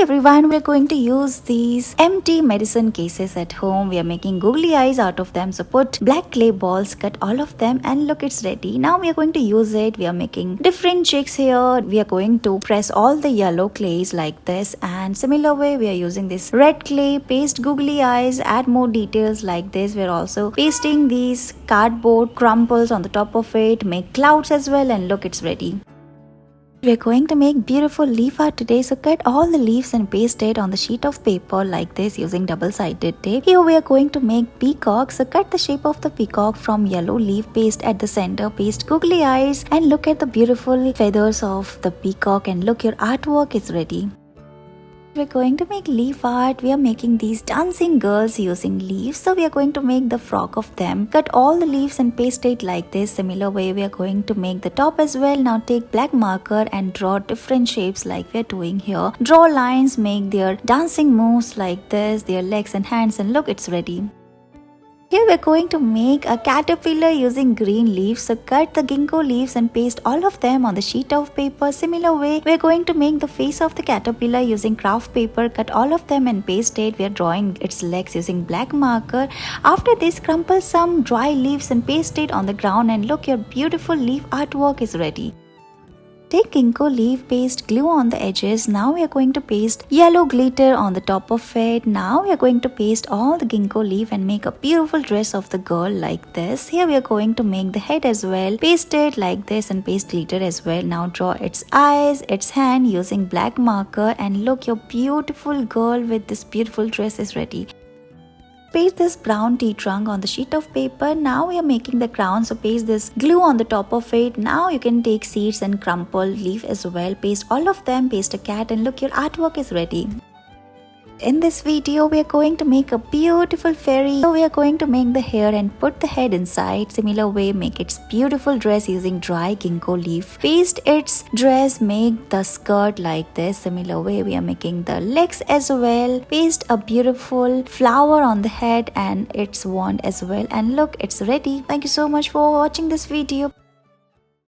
everyone, we're going to use these empty medicine cases at home. We are making googly eyes out of them. So put black clay balls, cut all of them, and look, it's ready. Now we are going to use it. We are making different chicks here. We are going to press all the yellow clays like this, and similar way we are using this red clay, paste googly eyes, add more details like this. We're also pasting these cardboard crumples on the top of it, make clouds as well, and look, it's ready. We're going to make beautiful leaf art today, so cut all the leaves and paste it on the sheet of paper like this using double-sided tape. Here we are going to make peacocks, so cut the shape of the peacock from yellow leaf, paste at the center, paste googly eyes, and look at the beautiful feathers of the peacock, and look, your artwork is ready. We're going to make leaf art. We are making these dancing girls using leaves. So we are going to make the frock of them. Cut all the leaves and paste it like this. Similar way we are going to make the top as well. Now take black marker and draw different shapes like we are doing here. Draw lines, make their dancing moves like this, their legs and hands, and look, it's ready. Here we're going to make a caterpillar using green leaves. So cut the ginkgo leaves and paste all of them on the sheet of paper. Similar way, we're going to make the face of the caterpillar using craft paper. Cut all of them and paste it. We are drawing its legs using black marker. After this, crumple some dry leaves and paste it on the ground, and look, your beautiful leaf artwork is ready. Take ginkgo leaf, paste glue on the edges. Now we are going to paste yellow glitter on the top of it. Now we are going to paste all the ginkgo leaf and make a beautiful dress of the girl like this. Here we are going to make the head as well. Paste it like this and paste glitter as well. Now draw its eyes, its hand using black marker, and look, your beautiful girl with this beautiful dress is ready. Paste this brown tea trunk on the sheet of paper. Now we are making the crown, so paste this glue on the top of it. Now you can take seeds and crumple leaf as well. Paste all of them, paste a cat, and look, your artwork is ready. In this video, we are going to make a beautiful fairy. So we are going to make the hair and put the head inside. Similar way, make its beautiful dress using dry ginkgo leaf. Paste its dress, make the skirt like this. Similar way, we are making the legs as well. Paste a beautiful flower on the head and its wand as well. And look, it's ready. Thank you so much for watching this video.